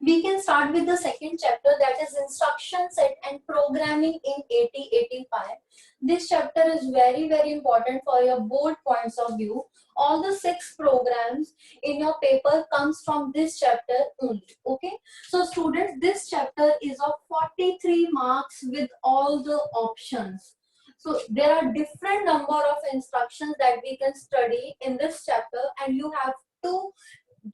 We can start with the second chapter, that is instruction set and programming in 8085. This chapter is very important for your board points of view. All the 6 programs in your paper comes from this chapter only. Okay, so students, this chapter is of 43 marks with all the options. So there are different number of instructions that we can study in this chapter, and you have to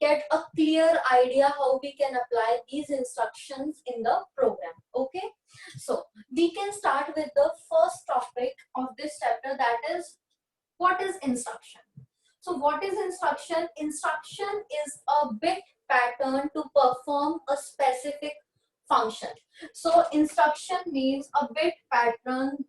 get a clear idea how we can apply these instructions in the program. Okay, so we can start with the first topic of this chapter, that is what is instruction. So what is instruction? Instruction is a bit pattern to perform a specific function. So instruction means a bit pattern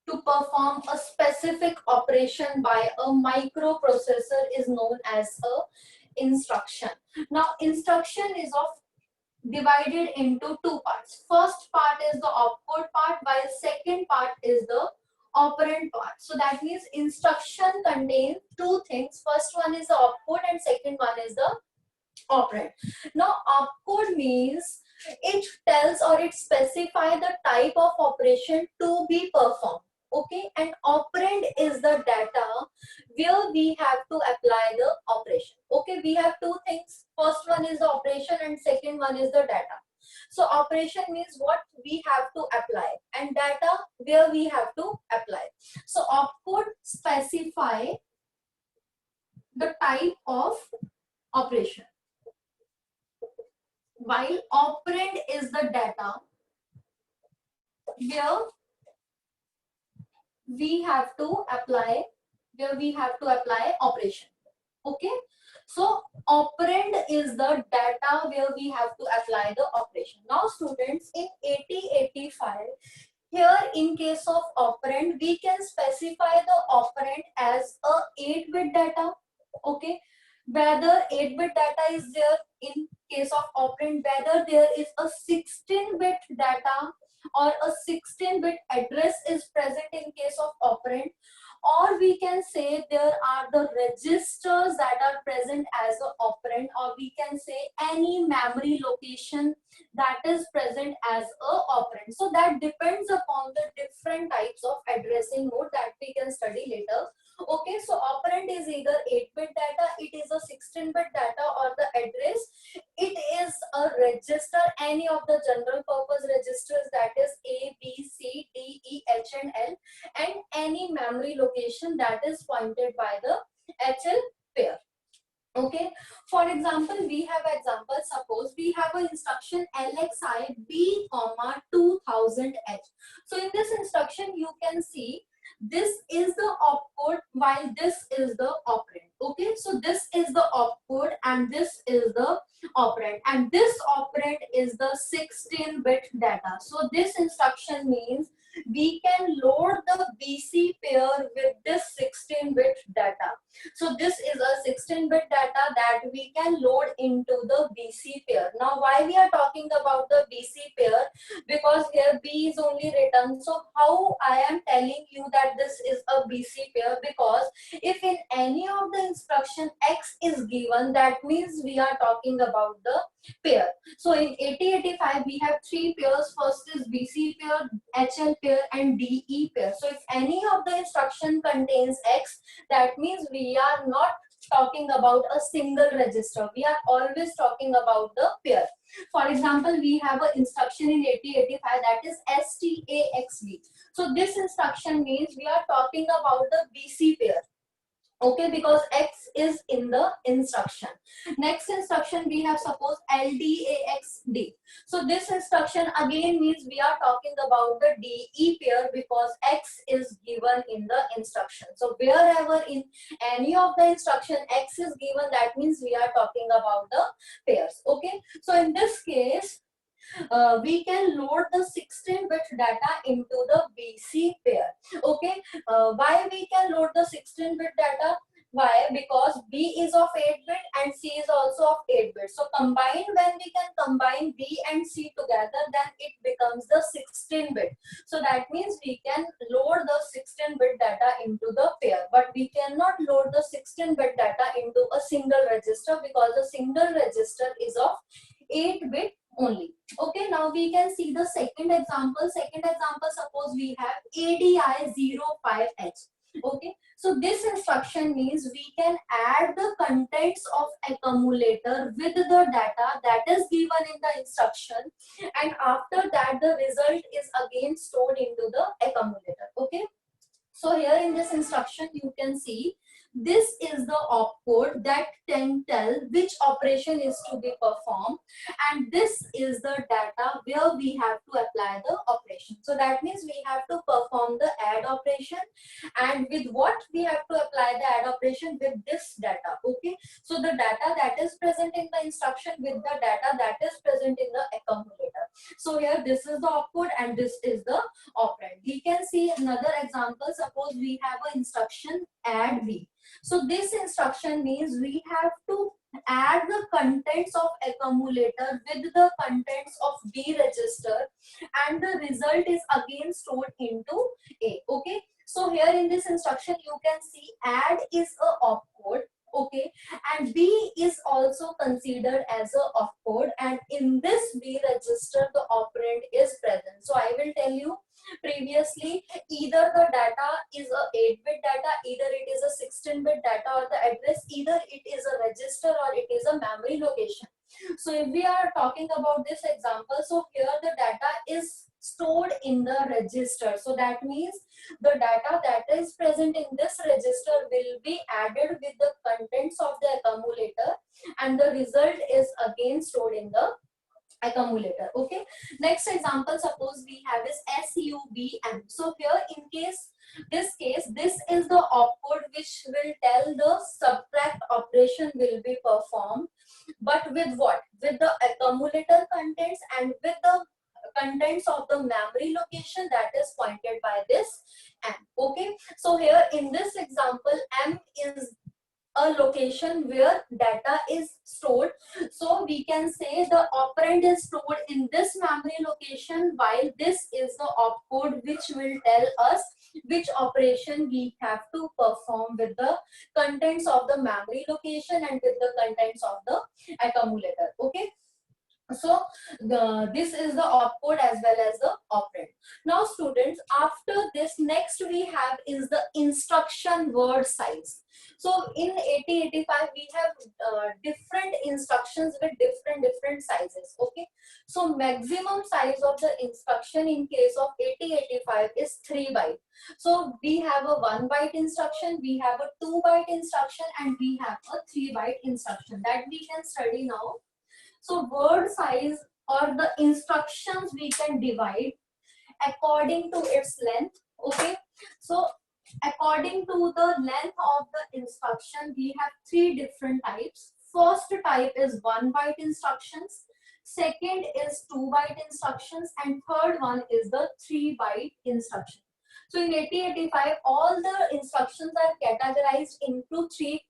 to perform a specific operation by a microprocessor is known as a instruction. Now instruction is of divided into 2 parts. First part is the opcode part, while second part is the operand part. So that means instruction contains 2 things. First one is the opcode and second one is the operand. Now opcode means it tells or it specifies the type of operation to be performed. Okay, and operand is the data where we have to apply the operation. Okay, we have 2 things. First one is the operation and second one is the data. So operation means what we have to apply, and data where we have to apply. So opcode specify the type of operation, while operand is the data where we have to apply operation. Okay, so operand is the data where we have to apply the operation. Now students, in 8085, here in case of operand, we can specify the operand as a 8-bit data. Okay, whether 8-bit data is there in case of operand, whether there is a 16-bit data or a 16-bit address is present in case of operand, or we can say there are the registers that are present as an operand, or we can say any memory location that is present as a operand. So that depends upon the different types of addressing mode that we can study later. Okay, so operand is either 8-bit data, it is a 16-bit data, or the address, it is a register, any of the general purpose registers, that is A, B, C, D, E, H and L, and any memory location that is pointed by the HL pair. Okay, for example, we have example, suppose we have an instruction LXI B, 2000H. So in this instruction you can see this is the opcode while this is the operand. Okay, so this is the opcode and this is the operand, and this operand is the 16-bit data. So this instruction means we can load the BC pair with this 16-bit data. So this is a 16-bit data that we can load into the BC pair. Now why we are talking about the BC pair? Because here B is only written. So how I am telling you that this is a BC pair? Because if in any of the instruction X is given, that means we are talking about the pair. So in 8085 we have 3 pairs. First is BC pair, HL pair and DE pair. So if any of the instruction contains X, that means we are not talking about a single register. We are always talking about the pair. For example, we have an instruction in 8085 that is STAXB. So this instruction means we are talking about the BC pair. Okay, because X is in the instruction. Next instruction we have, suppose LDAXD. So this instruction again means we are talking about the DE pair because X is given in the instruction. So wherever in any of the instruction X is given, that means we are talking about the pairs. Okay, so in this case we can load the 16-bit data into the BC pair. Okay, why we can load the 16-bit data? Why? Because B is of 8-bit and C is also of 8-bit. So combined, when we can combine B and C together, then it becomes the 16-bit. So that means we can load the 16-bit data into the pair, but we cannot load the 16-bit data into a single register because the single register is of 8-bit only. Okay, now we can see the second example. Second example, suppose we have ADI05H. Okay, so this instruction means we can add the contents of accumulator with the data that is given in the instruction, and after that the result is again stored into the accumulator. Okay, so here in this instruction you can see this is the opcode that can tell which operation is to be performed, and this is the data where we have to apply the operation. So that means we have to perform the add operation, and with what we have to apply the add operation? With this data. Okay, so the data that is present in the instruction with the data that is present in the accumulator. So here this is the opcode and this is the operand. We can see another example. Suppose we have an instruction add B. So this instruction means we have to add the contents of accumulator with the contents of B register, and the result is again stored into A. Okay, so here in this instruction you can see add is a opcode. Okay, and B is also considered as a opcode, and in this B register the operand is present. So I will tell you previously, either the data is a 8-bit data, either it is a 16-bit data, or the address, either it is a register or it is a memory location. So if we are talking about this example, so here the data is stored in the register. So that means the data that is present in this register will be added with the contents of the accumulator, and the result is again stored in the accumulator. Okay, next example, suppose we have is SUBM. So here in this case this is the opcode which will tell the subtract operation will be performed, but with what? With the accumulator contents and with the contents of the memory location that is pointed by this M. Okay, so here in this example M is a location where data is stored. So we can say the operand is stored in this memory location, while this is the opcode which will tell us which operation we have to perform with the contents of the memory location and with the contents of the accumulator. Okay, so this is the opcode as well as the operand. Now students, after this next we have is the instruction word size. So in 8085 we have different instructions with different sizes. Okay, so maximum size of the instruction in case of 8085 is 3 byte. So we have a 1 byte instruction, we have a 2 byte instruction, and we have a 3 byte instruction that we can study now. So word size or the instructions we can divide according to its length. Okay, so according to the length of the instruction we have 3 different types. First type is 1 byte instructions, second is 2 byte instructions, and third one is the 3 byte instruction. So in 8085 all the instructions are categorized into 3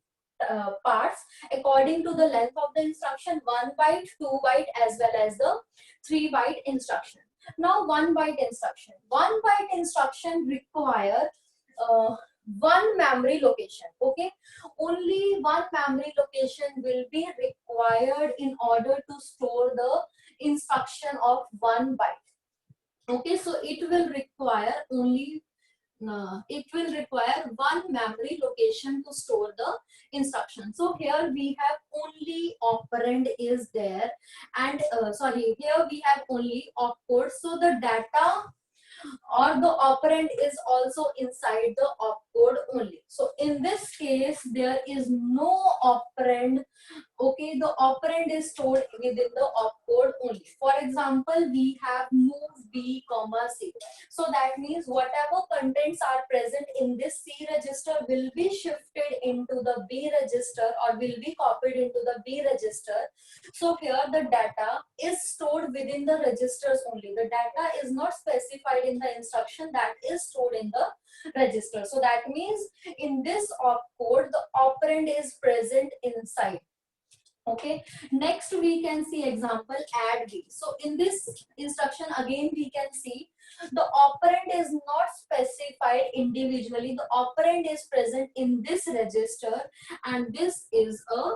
parts according to the length of the instruction: 1 byte, 2 byte, as well as the 3 byte instruction. Now 1 byte instruction. 1 byte instruction require one memory location. Okay, only one memory location will be required in order to store the instruction of 1 byte. Okay, so it will require only one memory location to store the instruction. So here we have only operand is there, and here we have only opcode. So the data or the operand is also inside the opcode only. So in this case there is no operand. Okay, the operand is stored within the opcode only. For example, we have move B, comma C. So that means whatever contents are present in this C register will be shifted into the B register or will be copied into the B register. So here the data is stored within the registers only. The data is not specified in the instruction, that is stored in the register. So that means in this opcode, the operand is present inside. Okay, next we can see example add B. So in this instruction again we can see the operand is not specified individually. The operand is present in this register and this is a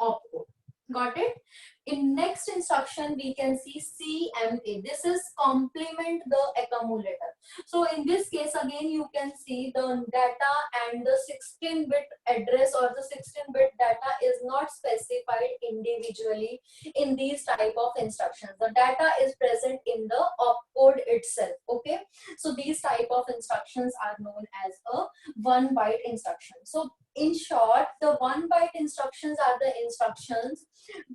opcode. Got it? In next instruction we can see CMA. This is complement the accumulator. So in this case again you can see the data and the 16-bit address or the 16-bit data is not specified individually in these type of instructions. The data is present in the opcode itself. Okay, so these type of instructions are known as a 1-byte instruction. So in short, the 1-byte instructions are the instructions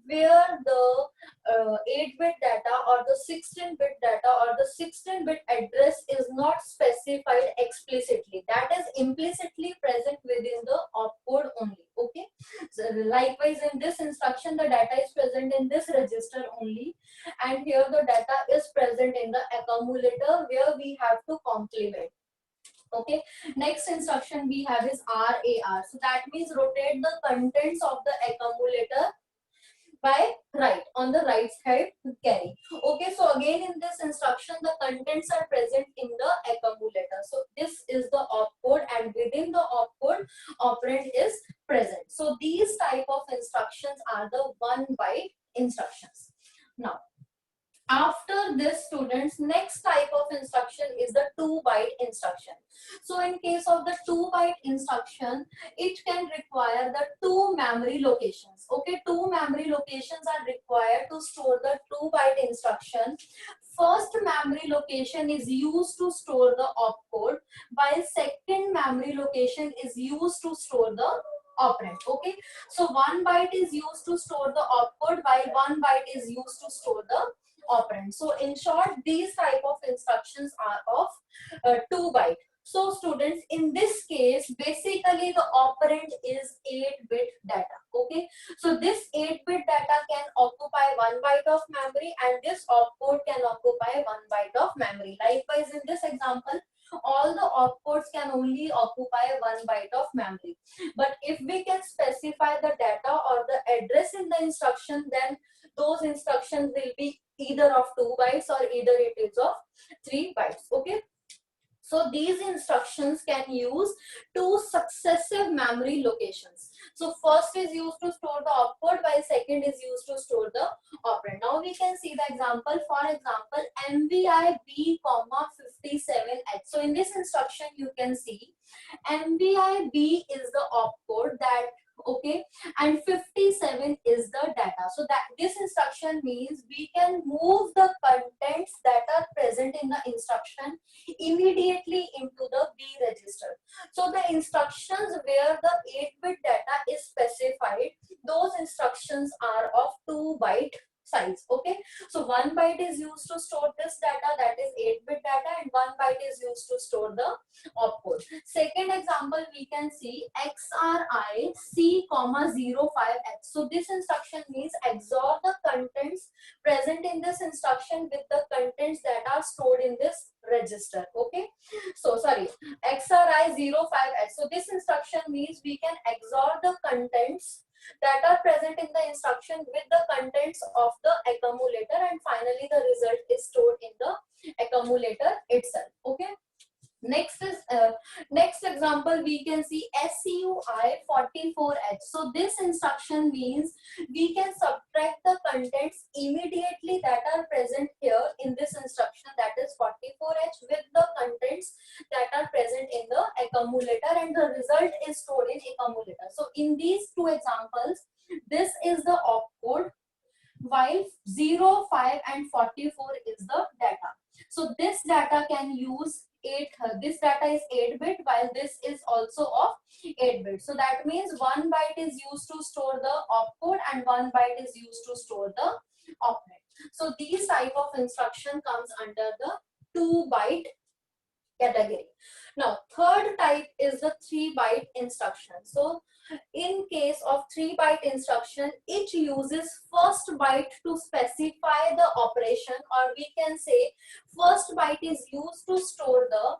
where the 8-bit data or the 16-bit data or the 16-bit address is not specified explicitly. That is implicitly present within the opcode only. Okay. So likewise, in this instruction, the data is present in this register only, and here the data is present in the accumulator where we have to complement. Okay, next instruction we have is RAR. So that means rotate the contents of the accumulator by right on the right side carry. Okay, so again in this instruction the contents are present in the accumulator. So this is the opcode and within the opcode operand is present. So these type of instructions are the 1-byte instructions. Now after this, students, next type of instruction is the 2-byte instruction. So in case of the 2-byte instruction, it can require the 2 memory locations. Okay, 2 memory locations are required to store the 2-byte instruction. First memory location is used to store the opcode, while second memory location is used to store the operand. Okay, so 1 byte is used to store the opcode while 1 byte is used to store the operand. So in short, these type of instructions are of 2 byte. So students, in this case, basically the operand is 8-bit data. Okay, so this 8-bit data can occupy 1 byte of memory and this opcode can occupy 1 byte of memory. Likewise, in this example, all the opcodes can only occupy 1 byte of memory. But if we can specify the data or the address in the instruction, then those instructions will be either of 2 bytes or either it is of 3 bytes. Okay, so these instructions can use 2 successive memory locations. So first is used to store the opcode while second is used to store the operand. Now we can see the example. For example, MVI B, 57H. So in this instruction you can see MVI B is the opcode that, okay, and 57 is the data. So that this instruction means we can move the contents that are present in the instruction immediately into the B register. So the instructions where the 8-bit data is specified, those instructions are of 2 byte size. Okay, so 1 byte is used to store this data, that is 8-bit data, and 1 byte is used to store the opcode. Second example we can see XRI C, 05H. So this instruction means XOR the contents present in this instruction with the contents that are stored in this register. Okay, so sorry, XRI 05H. So this instruction means we can XOR the contents that are present in the instruction with the contents of the accumulator, and finally the result is stored in the accumulator itself. Okay, next is next example we can see SUI 44H. So this instruction means we can subtract the contents immediately that are present here in this instruction, that is 44H, with the contents that are present in the accumulator, and the result is stored in accumulator. So in these 2 examples, this is the opcode while 0, 5 and 44 is the data. So this data can use this data is 8-bit, while this is also of 8-bit. So that means 1 byte is used to store the opcode and 1 byte is used to store the operand. So these type of instruction comes under the 2-byte category. Now third type is the 3-byte instruction. So in case of 3-byte instruction, it uses first byte to specify the operation, or we can say first byte is used to store the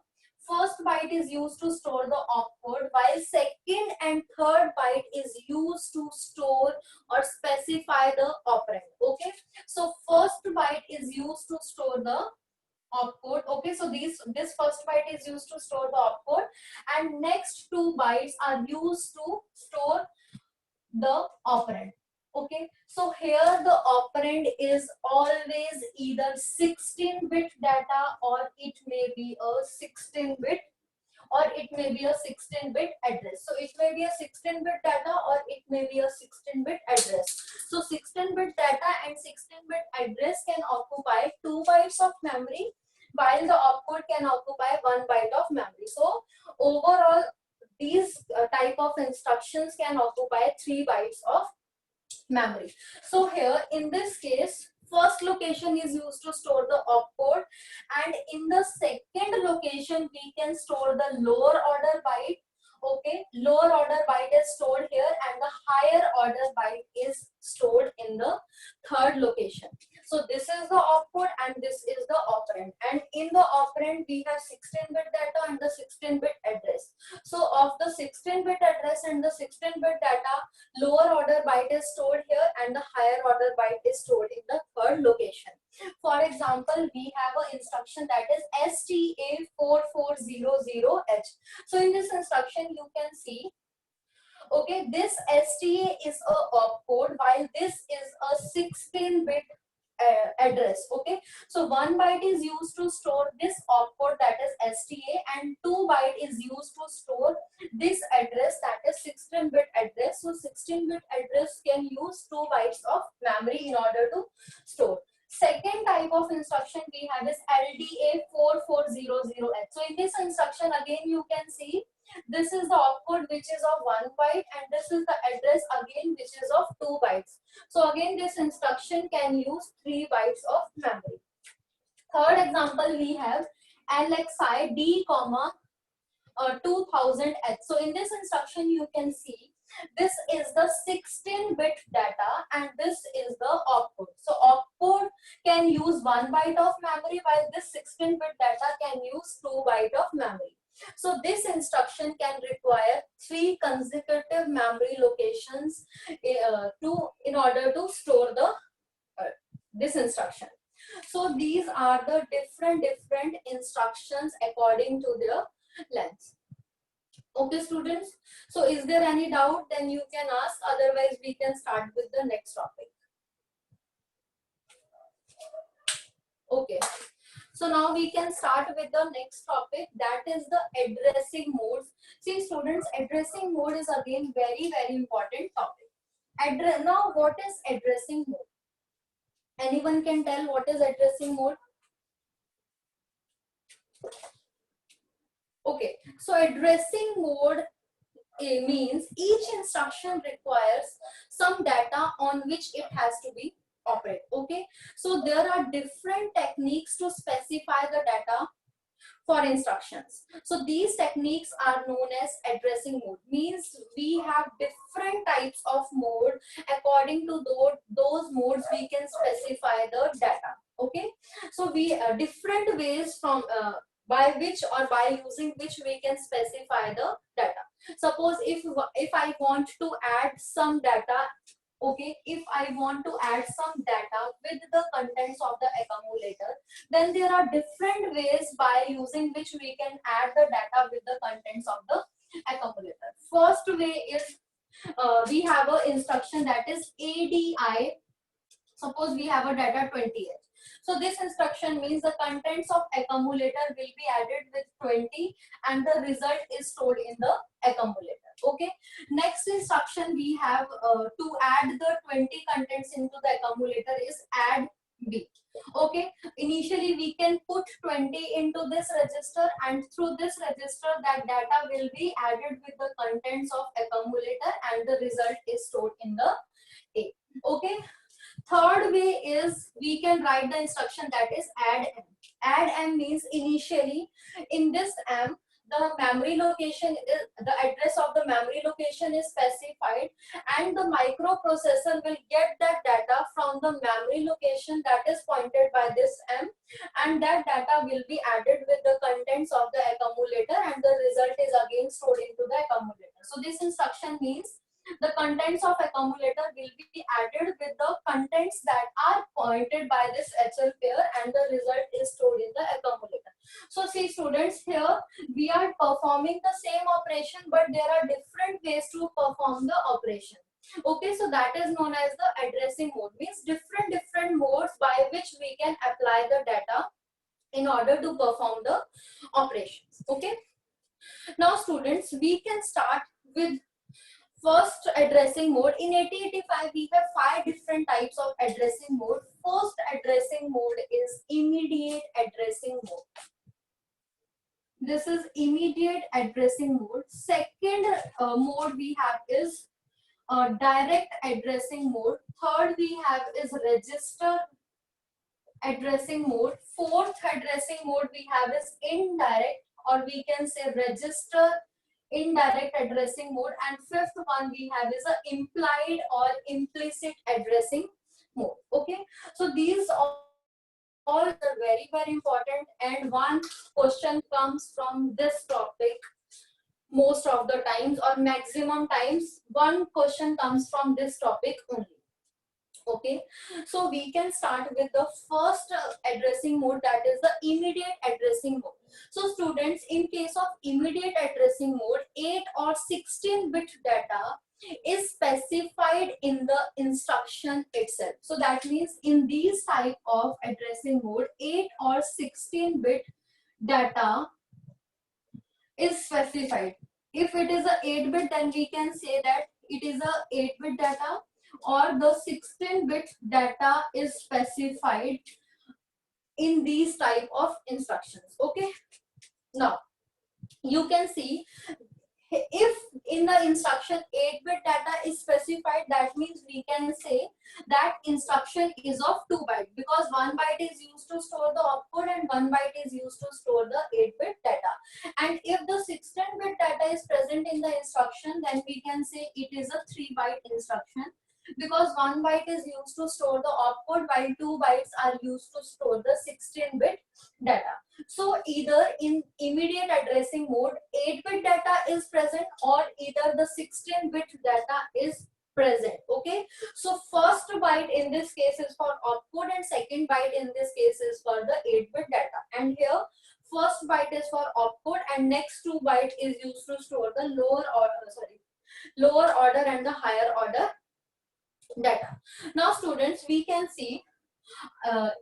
opcode, while second and third byte is used to store or specify the operand. Okay, so first byte is used to store the opcode. Okay, so this first byte is used to store the opcode, and next 2 bytes are used to store the operand. Okay, so here the operand is always either 16-bit data, or it may be a 16-bit, or it may be a 16-bit address. So it may be a 16-bit data, or it may be a 16-bit address. So 16-bit data and 16-bit address can occupy 2 bytes of memory, while the opcode can occupy 1 byte of memory. So overall, these type of instructions can occupy 3 bytes of memory. So here in this case, first location is used to store the opcode, and in the second location we can store the lower order byte. Okay, lower order byte is stored here, and the higher order byte is stored in the third location. So this is the opcode and this is the operand, and in the operand we have 16-bit data and the 16-bit address. So of the 16-bit address and the 16-bit data, lower order byte is stored here and the higher order byte is stored in the third location. For example, we have an instruction that is STA4400H. So in this instruction you can see, okay, this STA is a opcode, while this is a 16-bit address. Okay, so 1 byte is used to store this opcode, that is STA, and 2 byte is used to store this address, that is 16-bit address. So 16-bit address can use 2 bytes of memory in order to store. Second type of instruction we have is LDA4400H. So in this instruction again you can see, this is the opcode which is of 1 byte, and this is the address again which is of 2 bytes. So again this instruction can use 3 bytes of memory. Third example we have LXI D, 2000H. So in this instruction you can see, this is the 16-bit data and this is the opcode. So opcode can use 1 byte of memory, while this 16-bit data can use 2 byte of memory. So this instruction can require 3 consecutive memory locations in order to store the this instruction. So these are the different instructions according to their length. Okay students, so is there any doubt? Then you can ask, otherwise we can start with the next topic. Okay, so now we can start with the next topic, that is the addressing modes. See students, addressing mode is again very important topic. Now what is addressing mode? Anyone can tell what is addressing mode? Okay, so addressing mode means each instruction requires some data on which it has to be operated. Okay, so there are different techniques to specify the data for instructions. So these techniques are known as addressing mode. Means we have different types of mode. According to those modes we can specify the data. Okay, so we different ways from by which or by using which we can specify the data. Suppose if I want to add some data, okay, if I want to add some data with the contents of the accumulator, then there are different ways by using which we can add the data with the contents of the accumulator. First way is we have an instruction that is ADI. Suppose we have a data 20H. So this instruction means the contents of accumulator will be added with 20 and the result is stored in the accumulator. Okay. Next instruction we have to add the 20 contents into the accumulator is add B. Okay, initially we can put 20 into this register, and through this register that data will be added with the contents of accumulator and the result is stored in the A. Okay, third way is we can write the instruction that is add M. Add M means initially in this M the memory location is the address of the memory location is specified, and the microprocessor will get that data from the memory location that is pointed by this M, and that data will be added with the contents of the accumulator and the result is again stored into the accumulator. So this instruction means the contents of accumulator will be added with the contents that are pointed by this HL pair and the result is stored in the accumulator. So see students, here we are performing the same operation but there are different ways to perform the operation. Okay, so that is known as the addressing mode, means different modes by which we can apply the data in order to perform the operations. Okay, now students, we can start with first addressing mode. In 8085 we have 5 different types of addressing mode. First addressing mode is immediate addressing mode. This is immediate addressing mode. Second mode we have is direct addressing mode. Third we have is register addressing mode. Fourth addressing mode we have is indirect, or we can say register indirect addressing mode, and fifth one we have is a implied or implicit addressing mode. Okay, so these all are very important, and one question comes from this topic most of the times, or maximum times one question comes from this topic only. Okay, so we can start with the first addressing mode, that is the immediate addressing mode. So students, in case of immediate addressing mode, 8 or 16-bit data is specified in the instruction itself. So that means in these type of addressing mode, 8 or 16-bit data is specified. If it is a 8-bit, then we can say that it is a 8-bit data, or the 16-bit data is specified in these type of instructions. Okay, now you can see if in the instruction 8-bit data is specified, that means we can say that instruction is of 2 bytes, because 1 byte is used to store the opcode and 1 byte is used to store the 8-bit data. And if the 16-bit data is present in the instruction, then we can say it is a 3-byte instruction, because 1 byte is used to store the opcode while 2 bytes are used to store the 16-bit data. So either in immediate addressing mode 8-bit data is present, or either the 16-bit data is present. Okay, so first byte in this case is for opcode and second byte in this case is for the 8-bit data, and here first byte is for opcode and next 2 byte is used to store the lower order and the higher order data. Now students, we can see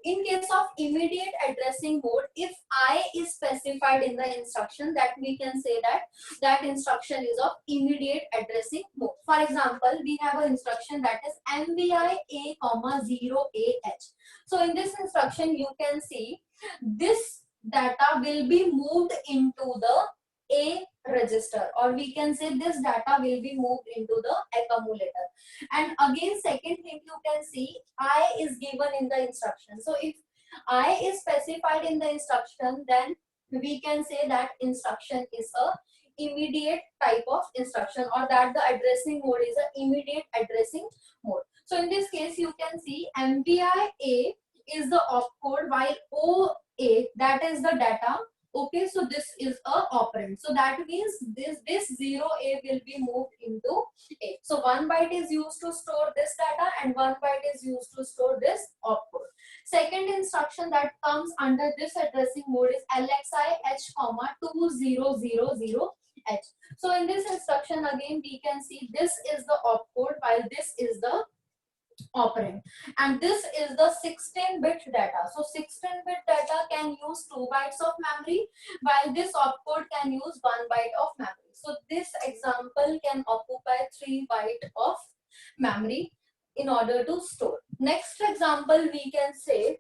in case of immediate addressing mode, if I is specified in the instruction, that we can say that that instruction is of immediate addressing mode. For example, we have an instruction that is MVI A, 0AH. So in this instruction, you can see this data will be moved into the A register, or we can say this data will be moved into the accumulator. And again, second thing you can see, I is given in the instruction. So if I is specified in the instruction, then we can say that instruction is a immediate type of instruction, or that the addressing mode is a immediate addressing mode. So in this case, you can see MVI A is the opcode, while OA, that is the data. Okay, so this is a operand. So that means this 0A will be moved into A. So 1 byte is used to store this data and 1 byte is used to store this opcode. Second instruction that comes under this addressing mode is LXI H, 2000H. So in this instruction again we can see this is the opcode while this is the operand, and this is the 16-bit data. So 16-bit data can use 2 bytes of memory, while this opcode can use 1 byte of memory. So this example can occupy 3 byte of memory in order to store. Next example we can say,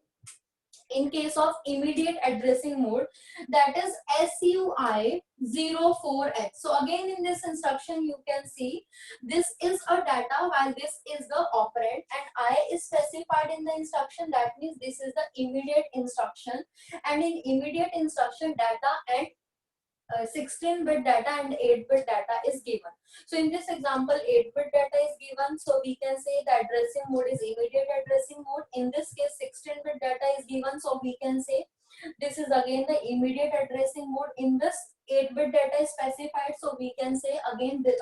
in case of immediate addressing mode, that is SUI 04H. So again in this instruction you can see this is a data while this is the operand, and I is specified in the instruction. That means this is the immediate instruction, and in immediate instruction data and 16-bit data and 8-bit data is given. So in this example 8-bit data is given, so we can say the addressing mode is immediate addressing mode. In this case 16-bit data is given, so we can say this is again the immediate addressing mode. In this 8-bit data is specified, so we can say again this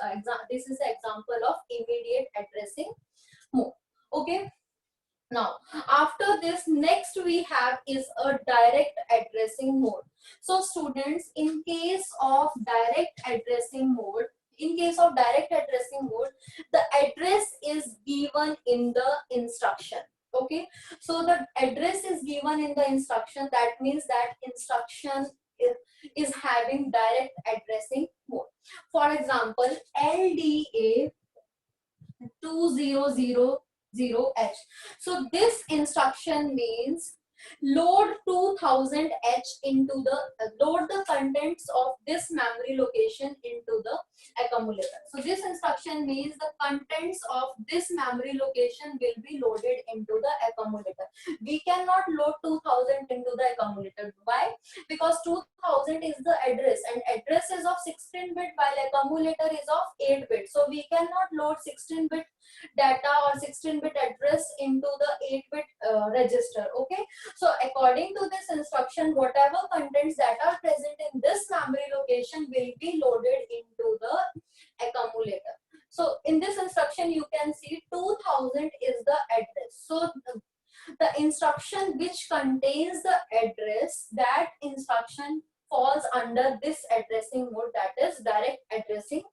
is the example of immediate addressing mode. Okay. Now, after this, next we have is a direct addressing mode. So students, in case of direct addressing mode, the address is given in the instruction. Okay, so the address is given in the instruction. That means that instruction is having direct addressing mode. For example, LDA 2000H. So this instruction means load 2000H into the load the contents of this memory location into the accumulator. So this instruction means the contents of this memory location will be loaded into the accumulator. We cannot load 2000 into the accumulator. Why? Because 2000 is the address, and address is of 16-bit while accumulator is of 8-bit. So we cannot load 16-bit data or 16-bit address into the 8-bit register. Okay, so according to this instruction, whatever contents that are present in this memory location will be loaded into the accumulator. So in this instruction you can see 2000 is the address. So the instruction which contains the address, that instruction falls under this addressing mode, that is direct addressing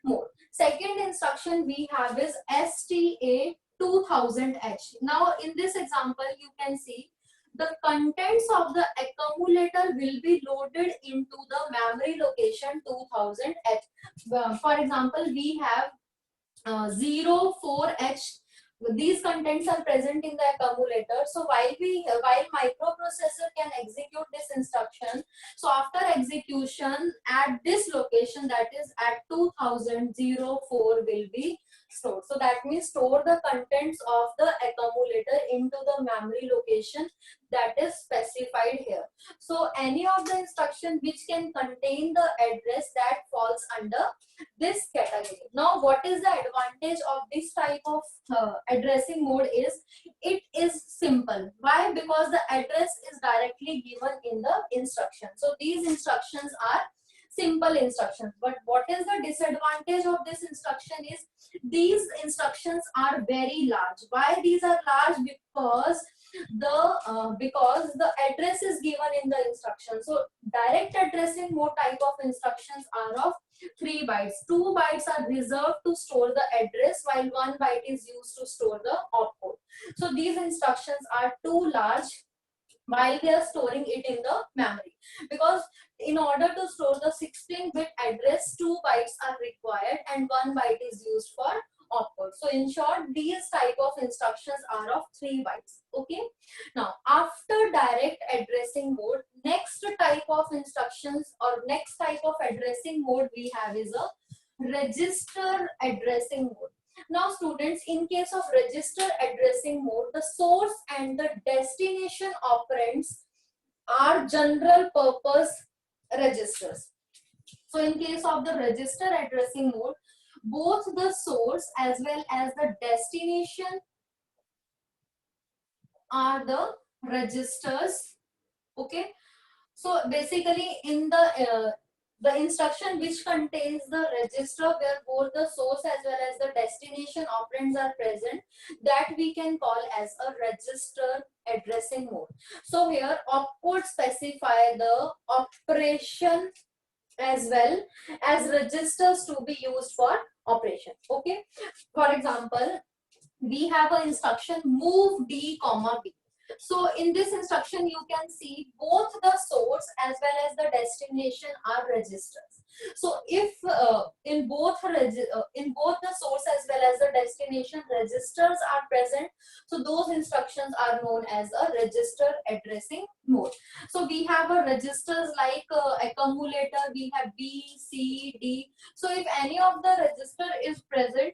mode. Second instruction we have is STA 2000H. Now in this example you can see the contents of the accumulator will be loaded into the memory location 2000H. For example, we have 04H. These contents are present in the accumulator. So while microprocessor can execute this instruction, so after execution at this location, that is at 2004 will be stored. So that means store the contents of the accumulator into the memory location that is specified here. So any of the instruction which can contain the address, that falls under this category. Now what is the advantage of this type of addressing mode is it is simple. Why? Because the address is directly given in the instruction. So these instructions are simple instructions. But what is the disadvantage of this instruction is these instructions are very large. Why these are large? Because the address is given in the instruction. So direct addressing mode type of instructions are of 3 bytes. 2 bytes are reserved to store the address, while 1 byte is used to store the opcode. So these instructions are too large while we are storing it in the memory, because in order to store the 16-bit address 2 bytes are required and 1 byte is used for opcode. So in short, these type of instructions are of 3 bytes. Okay, now after direct addressing mode, next type of instructions or next type of addressing mode we have is a register addressing mode. Now students, in case of register addressing mode, the source and the destination operands are general purpose registers. So in case of the register addressing mode, both the source as well as the destination are the registers. Okay, so basically in the instruction which contains the register where both the source as well as the destination operands are present, that we can call as a register addressing mode. So here opcode specify the operation as well as registers to be used for operation. Okay, for example, we have an instruction move D comma B. So in this instruction you can see both the source as well as the destination are registers. So if in both the source as well as the destination registers are present, so those instructions are known as a register addressing mode. So we have a registers like accumulator, we have B, C, D. So if any of the register is present,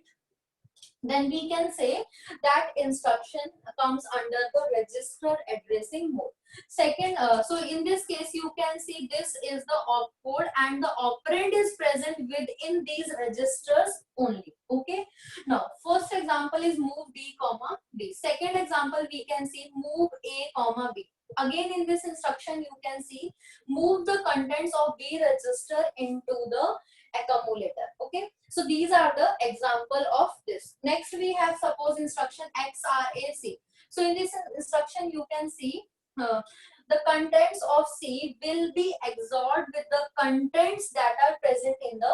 then we can say that instruction comes under the register addressing mode. Second, so in this case you can see this is the opcode and the operand is present within these registers only. Okay, now first example is move B comma B. Second example we can see move A comma B. Again in this instruction you can see move the contents of B register into the accumulator. Okay, so these are the example of this. Next we have suppose instruction XRAC. So in this instruction you can see the contents of C will be XORed with the contents that are present in the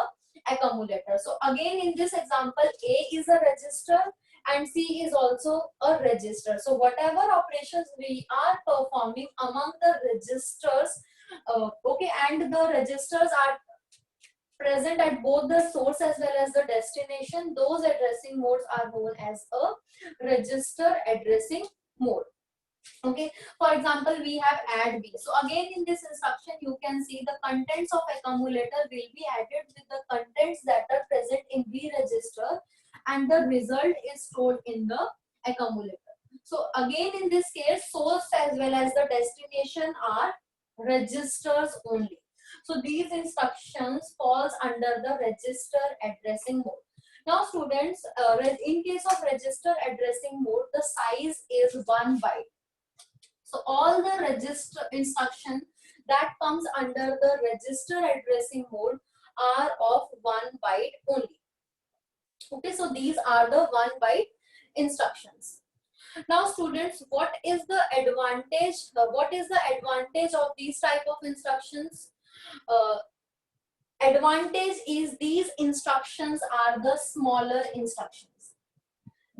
accumulator. So again in this example A is a register and C is also a register. So whatever operations we are performing among the registers, okay, and the registers are present at both the source as well as the destination, those addressing modes are known as a register addressing mode. Okay, for example we have add B. So again in this instruction you can see the contents of accumulator will be added with the contents that are present in B register and the result is stored in the accumulator. So again in this case source as well as the destination are registers only. So these instructions falls under the register addressing mode. Now students, in case of register addressing mode, the size is 1 byte. So all the register instruction that comes under the register addressing mode are of 1 byte only. Okay, so these are the 1 byte instructions. Now students, what is the advantage? What is the advantage of these type of instructions? Advantage is these instructions are the smaller instructions.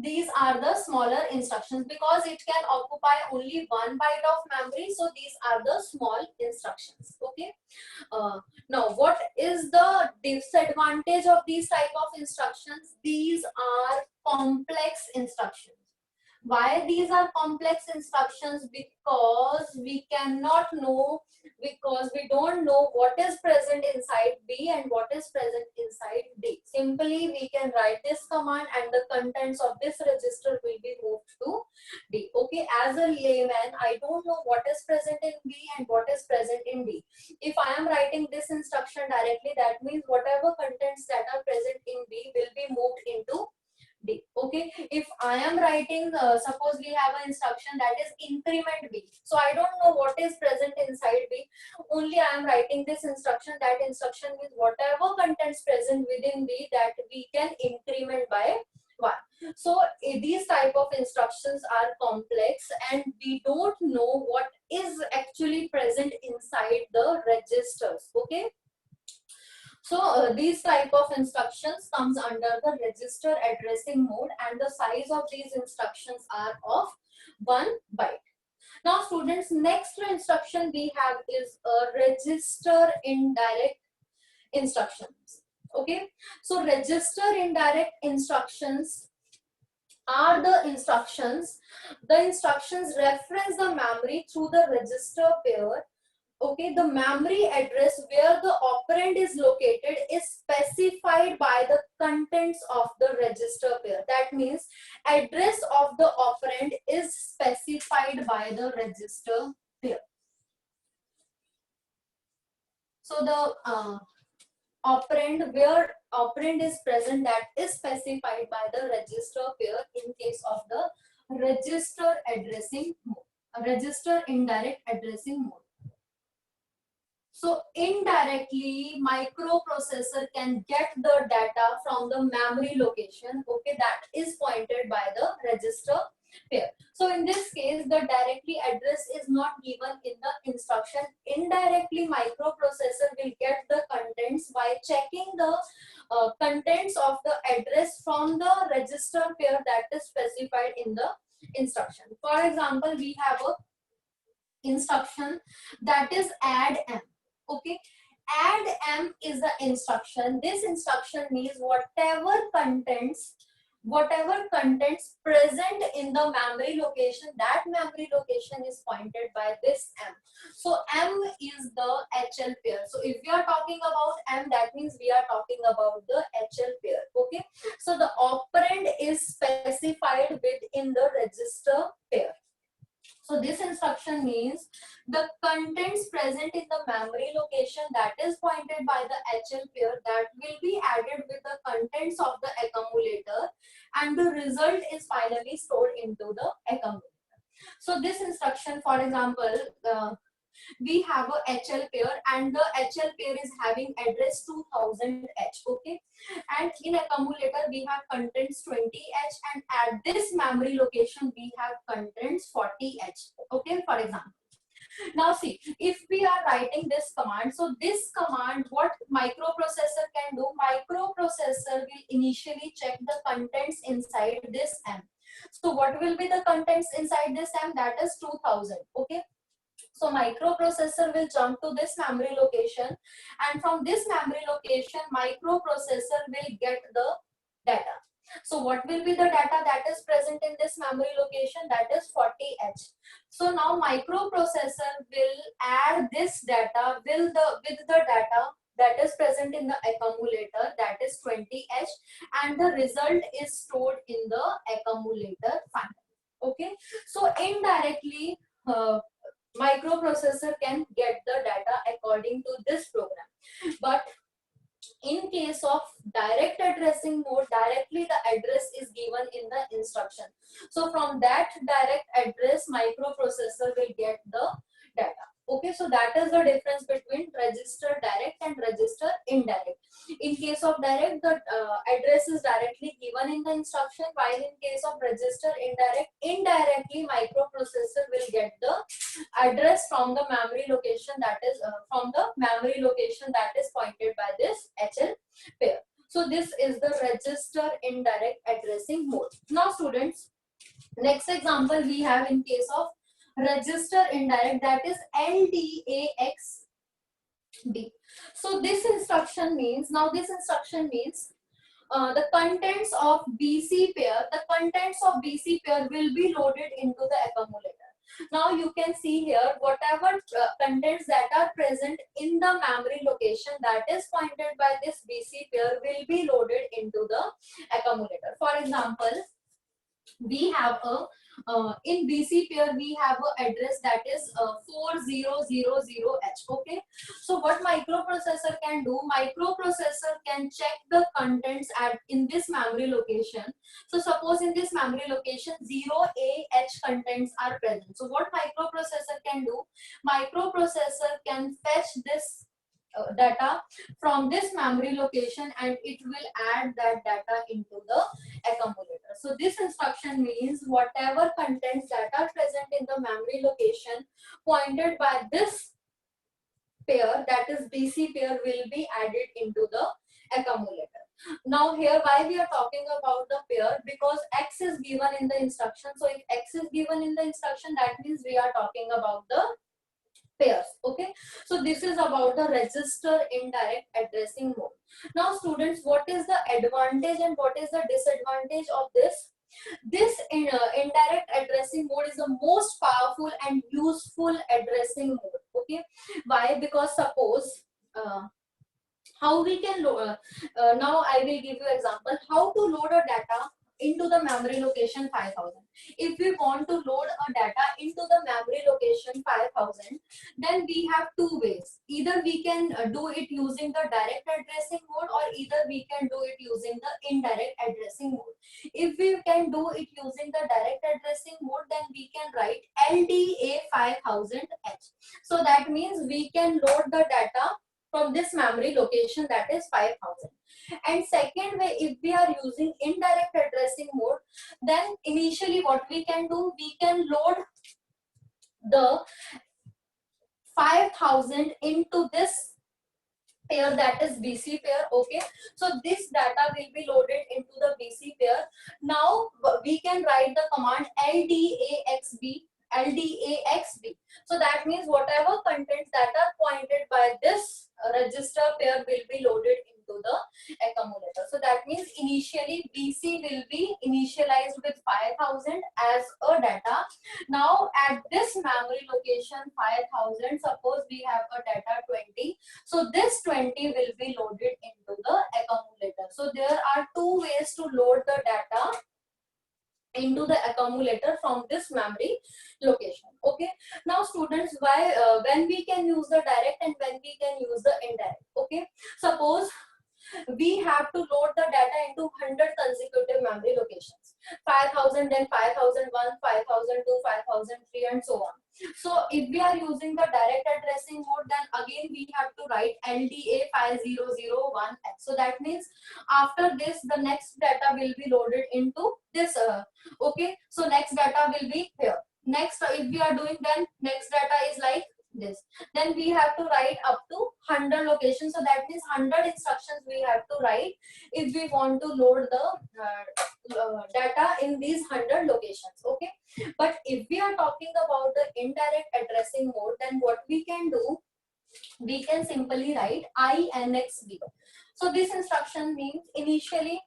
These are the smaller instructions because it can occupy only 1 byte of memory. So these are the small instructions. Okay. Now what is the disadvantage of these type of instructions? These are complex instructions. Why these are complex instructions? Because we cannot know, because we don't know what is present inside B and what is present inside D. Simply we can write this command and the contents of this register will be moved to D. Okay, as a layman I don't know what is present in B and what is present in D. If I am writing this instruction directly, that means whatever contents that are present in B will be moved into D. Okay, if I am writing, suppose we have an instruction that is increment B. So I don't know what is present inside B. Only I am writing this instruction. That instruction means whatever contents present within B that we can increment by 1. So these type of instructions are complex and we don't know what is actually present inside the registers. Okay. So these type of instructions comes under the register addressing mode and the size of these instructions are of 1 byte. Now students, next instruction we have is a register indirect instructions. Okay, so register indirect instructions are the instructions reference the memory through the register pair. Okay, the memory address where the operand is located is specified by the contents of the register pair. That means address of the operand is specified by the register pair. So the operand where operand is present, that is specified by the register pair in case of the register addressing mode, register indirect addressing mode. So indirectly microprocessor can get the data from the memory location, okay, that is pointed by the register pair. So in this case the directly address is not given in the instruction. Indirectly microprocessor will get the contents by checking the contents of the address from the register pair that is specified in the instruction. For example, we have a instruction that is add M. Okay, add m is the instruction. This instruction means whatever contents present in the memory location, that memory location is pointed by this m. So m is the HL pair. So if we are talking about m, that means we are talking about the HL pair. Okay, so the operand is specified within the register pair. So this instruction means the contents present in the memory location that is pointed by the HL pair, that will be added with the contents of the accumulator, and the result is finally stored into the accumulator. So this instruction, for example, we have a HL pair, and the HL pair is having address 2000H. Okay, and in accumulator we have contents 20H, and at this memory location we have contents 40H. Okay, for example. Now see, if we are writing this command, so this command, what microprocessor can do, microprocessor will initially check the contents inside this M. So what will be the contents inside this M? That is 2000. Okay, so microprocessor will jump to this memory location, and from this memory location microprocessor will get the data. So what will be the data that is present in this memory location? That is 40H. So now microprocessor will add this data with the data that is present in the accumulator, that is 20H, and the result is stored in the accumulator finally. Okay, so indirectly microprocessor can get the data according to this program. But in case of direct addressing mode, directly the address is given in the instruction. So from that direct address, microprocessor will get the data. Okay, so that is the difference between register direct and register indirect. In case of direct, the address is directly given in the instruction, while in case of register indirect, indirectly microprocessor will get the address from the memory location, that is pointed by this HL pair. So this is the register indirect addressing mode. Now students, next example we have in case of register indirect, that is LDAX D. So this instruction means, the contents of BC pair, will be loaded into the accumulator. Now you can see here whatever contents that are present in the memory location that is pointed by this BC pair will be loaded into the accumulator. For example, we have a in BC pair we have a address that is 4000H. Okay, so what microprocessor can do, microprocessor can check the contents in this memory location. So suppose in this memory location 0AH contents are present. So what microprocessor can do, microprocessor can fetch this data from this memory location, and it will add that data into the accumulator. So this instruction means whatever contents that are present in the memory location pointed by this pair, that is BC pair, will be added into the accumulator. Now here why we are talking about the pair, because X is given in the instruction. So if X is given in the instruction, that means we are talking about the pairs. Okay, so this is about the register indirect addressing mode. Now students, what is the advantage and what is the disadvantage of this? This indirect addressing mode is the most powerful and useful addressing mode. Okay, why? Because suppose how we can load, now I will give you example how to load a data into the memory location 5000. If we want to load a data into the memory location 5000, then we have two ways. Either we can do it using the direct addressing mode, or either we can do it using the indirect addressing mode. If we can do it using the direct addressing mode, then we can write LDA 5000H. So that means we can load the data from this memory location, that is 5000. And second way, if we are using indirect addressing mode, then initially what we can do, we can load the 5000 into this pair, that is BC pair. Okay, so this data will be loaded into the BC pair. Now we can write the command LDAXB LDAXB. So that means whatever contents that are pointed by this register pair will be loaded into the accumulator. So that means initially BC will be initialized with 5000 as a data. Now at this memory location 5000, suppose we have a data 20. So this 20 will be loaded into the accumulator. So there are two ways to load the data into the accumulator from this memory location. Okay, now students, why when we can use the direct and when we can use the indirect. Okay, suppose we have to load the data into 100 consecutive memory locations, 5000, then 5001, 5002, 5003, and so on. So if we are using the direct addressing mode, then again we have to write LDA 5001X. So that means after this the next data will be loaded into this. Okay, so next data will be here. Next, if we are doing, then next data is like this. Then we have to write up to 100 locations. So that means 100 instructions we have to write if we want to load the data in these 100 locations. Okay, but if we are talking about the indirect addressing mode, then what we can do, we can simply write INXB. So this instruction means initially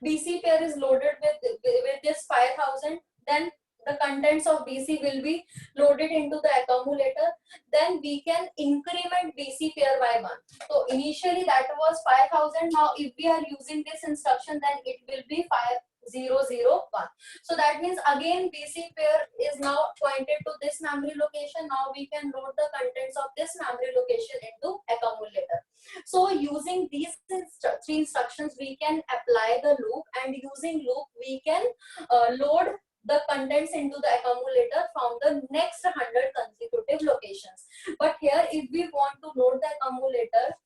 BC pair is loaded with this 5000, then the contents of BC will be loaded into the accumulator. Then we can increment BC pair by 1. So initially that was 5000. Now if we are using this instruction, then it will be 5001. So that means again BC pair is now pointed to this memory location. Now we can load the contents of this memory location into accumulator. So using these three instructions we can apply the loop, and using loop we can load the contents into the accumulator from the next 100 consecutive locations. But here if we want to load the accumulator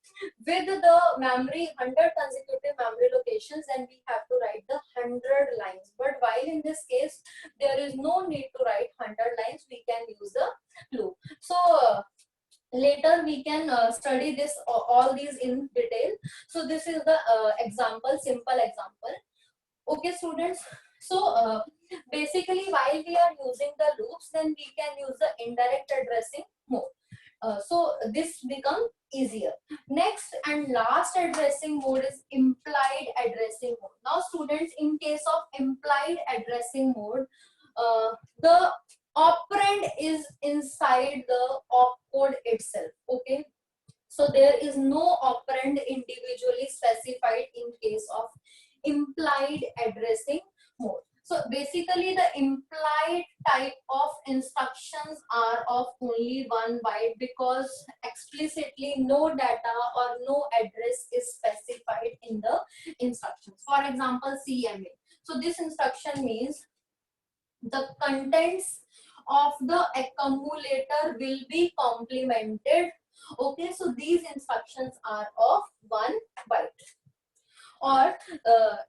with the memory 100 consecutive memory locations, then we have to write the 100 lines. But while in this case there is no need to write 100 lines, we can use the loop. So later we can study this all these in detail. So this is the example, simple example. Okay students, so basically while we are using the loops, then we can use the indirect addressing mode. So this becomes easier. Next and last addressing mode is implied addressing mode. Now students, in case of implied addressing mode, the operand is inside the opcode itself. Okay, so there is no operand individually specified in case of implied addressing mode. So basically the implied type of instructions are of only 1 byte, because explicitly no data or no address is specified in the instructions. For example, CMA. So this instruction means the contents of the accumulator will be complemented. Okay, so these instructions are of 1 byte. Or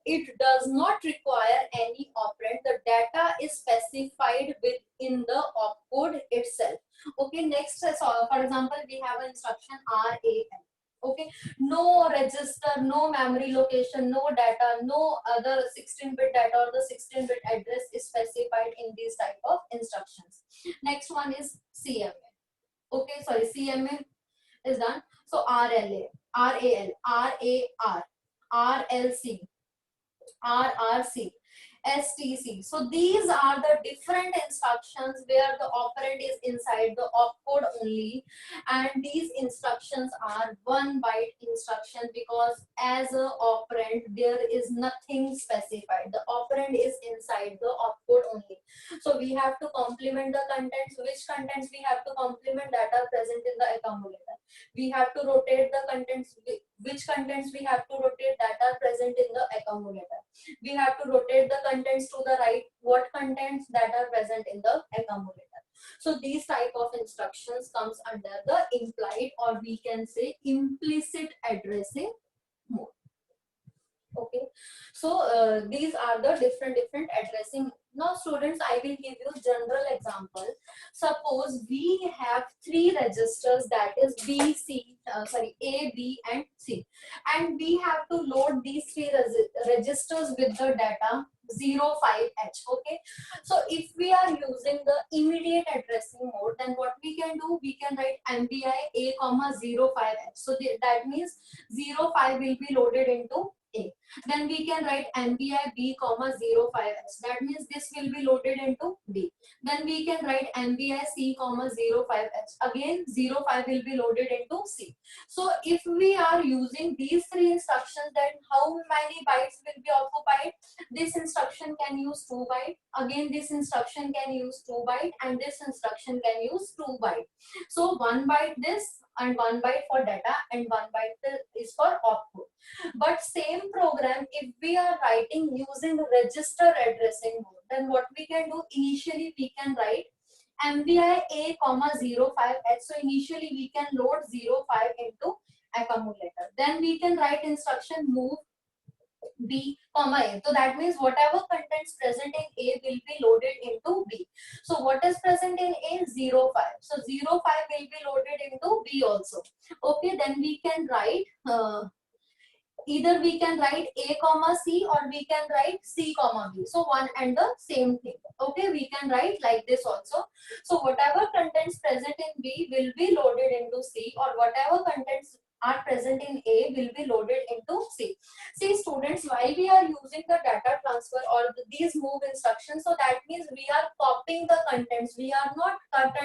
it does not require any operand. The data is specified within the opcode itself. Okay, next, so for example, we have an instruction RAM. Okay, no register, no memory location, no data, no other 16-bit data or the 16-bit address is specified in these type of instructions. Next one is CMA. Okay, sorry, CMA is done. So RLA, RAL, RAR, RLC, RRC, STC. So these are the different instructions where the operand is inside the opcode only, and these instructions are 1 byte instruction, because as a operand there is nothing specified. The operand is inside the opcode only. So we have to complement the contents. Which contents we have to complement? That are present in the accumulator. We have to rotate the contents. Which contents we have to rotate? That are present in the accumulator. We have to rotate the contents to the right. What contents? That are present in the accumulator. So these type of instructions comes under the implied, or we can say implicit addressing mode. Okay, so these are the different addressing. Now students, I will give you general example. Suppose we have 3 registers, that is A, B and C, and we have to load these 3 registers with the data. 05H. Okay, so if we are using the immediate addressing mode, then what we can do, we can write MBI A comma 05H. So that means 05 will be loaded into A. Then we can write MBI B comma 05H. That means this will be loaded into B. Then we can write MBI C comma 05H. Again 05 will be loaded into C. So if we are using these three instructions, then how many bytes will be occupied? This instruction can use 2 byte. Again this instruction can use 2 byte, and this instruction can use 2 byte. So 1 byte this and 1 byte for data and 1 byte is for output. But same program, if we are writing using register addressing mode, then what we can do, initially we can write MBI A comma 05H. So initially we can load 05 into accumulator. Then we can write instruction move B comma A. So that means whatever contents present in A will be loaded into B. So what is present in A? 05. So 05 will be loaded into B also. Okay, then we can write either we can write A comma C or we can write C comma B. So one and the same thing. Okay, we can write like this also. So whatever contents present in B will be loaded into C, or whatever contents are present in A will be loaded into C. See students, why we are using the data transfer or these move instructions? So that means we are copying the contents. We are not cut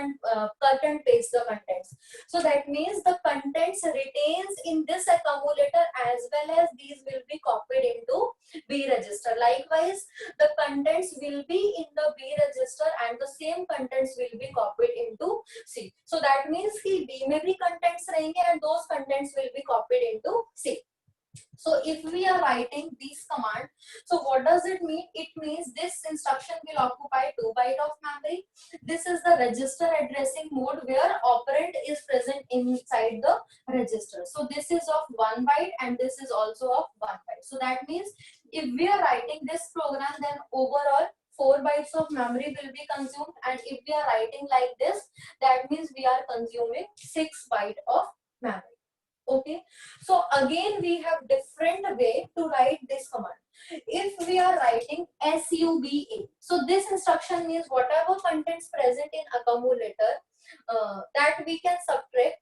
and paste the contents. So that means the contents retains in this accumulator as well as these will be copied into B register. Likewise, the contents will be in the B register and the same contents will be copied into C. So that means कि B में भी contents रहेंगे and those contents will be copied into C. So if we are writing this command, so what does it mean? It means this instruction will occupy 2 byte of memory. This is the register addressing mode where operand is present inside the register. So this is of 1 byte and this is also of 1 byte. So that means if we are writing this program, then overall 4 bytes of memory will be consumed, and if we are writing like this, that means we are consuming 6 byte of memory. Okay, so again we have different way to write this command. If we are writing SUBA, so this instruction means whatever contents present in accumulator that we can subtract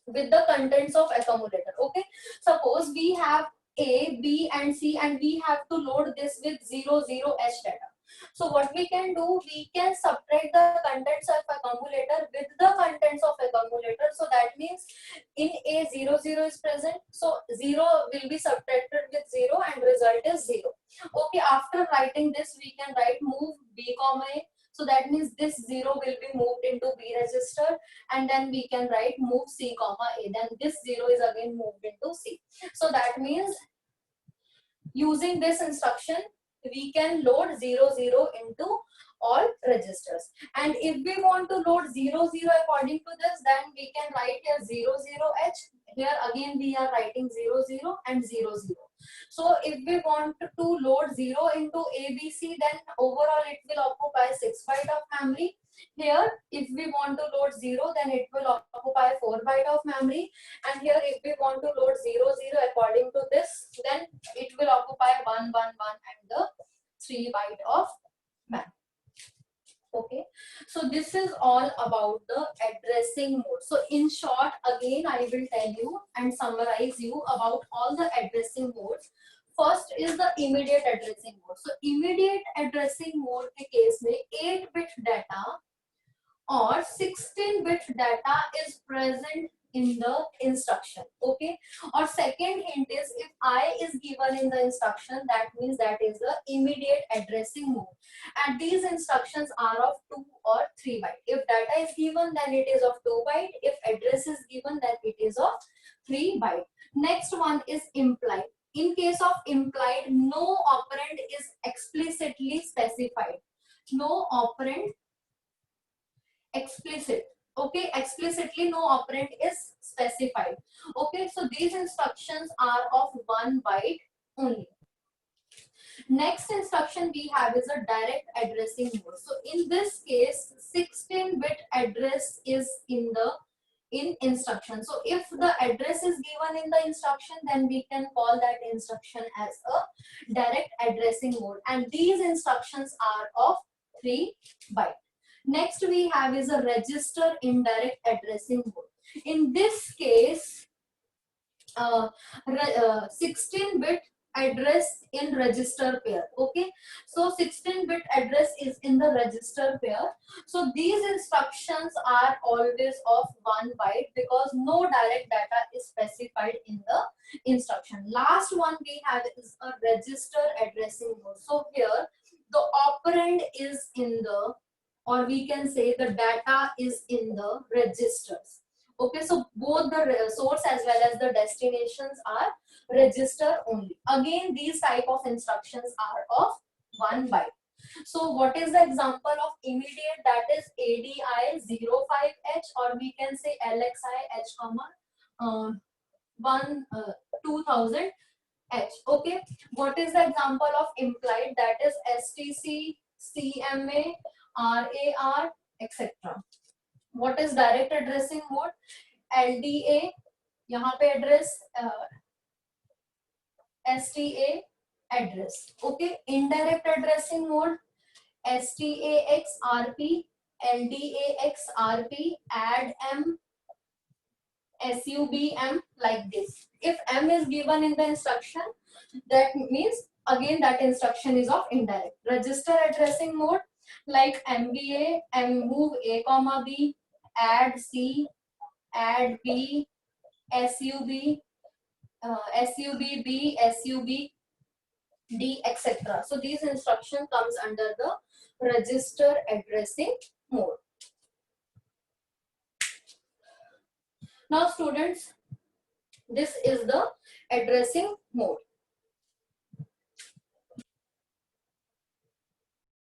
with the contents of accumulator. Okay, suppose we have A, B and C and we have to load this with 00H data. So what we can do, we can subtract the contents of accumulator with the contents of accumulator. So that means in A 00 is present, so 0 will be subtracted with 0 and result is 0. Okay, after writing this we can write move B comma A. So that means this 0 will be moved into B register, and then we can write move C comma A. Then this 0 is again moved into C. So that means using this instruction we can load 00 into all registers. And if we want to load 00 according to this, then we can write here 00H. Here again we are writing 00 and 00. So if we want to load 0 into ABC, then overall it will occupy 6 byte of memory. Here if we want to load 0, then it will occupy 4 byte of memory. And here if we want to load 00 according to this, then it will occupy 1, 1, 1 and the 3 byte of memory. Okay, so this is all about the addressing mode. So in short, again I will tell you and summarize you about all the addressing modes. First is the immediate addressing mode. So immediate addressing mode के case में 8-bit data or 16-bit data is present in the instruction. Okay, or second hint is if I is given in the instruction, that means that is the immediate addressing mode, and these instructions are of 2 or 3 byte. If data is given, then it is of 2 byte. If address is given, then it is of 3 byte. Next one is implied. In case of implied, no operand is explicitly specified. No operand explicit. Okay, explicitly no operand is specified. Okay, so these instructions are of 1 byte only. Next instruction we have is a direct addressing mode. So in this case 16-bit address is in the in instruction. So if the address is given in the instruction, then we can call that instruction as a direct addressing mode, and these instructions are of 3 byte. Next we have is a register indirect addressing mode. In this case, 16-bit address in register pair. Okay, so 16-bit address is in the register pair. So these instructions are always of 1 byte because no direct data is specified in the instruction. Last one we have is a register addressing mode. So here the operand is in the, or we can say the data is in the registers. Okay, so both the source as well as the destinations are register only. Again, these type of instructions are of 1 byte. So what is the example of immediate? That is ADI05H, or we can say LXI H comma 2000 H. Okay, what is the example of implied? That is STC, CMA, RAR, etc. What is direct addressing mode? LDA, यहाँ पे address STA address. Okay, indirect addressing mode STAXRP, LDAXRP, add M, SUBM, like this. If M is given in the instruction, that means again that instruction is of indirect. Register addressing mode like MBA, move A comma B, add C, add B, SUB, SUBB, SUBD, etc. So these instruction comes under the register addressing mode. Now students, this is the addressing mode.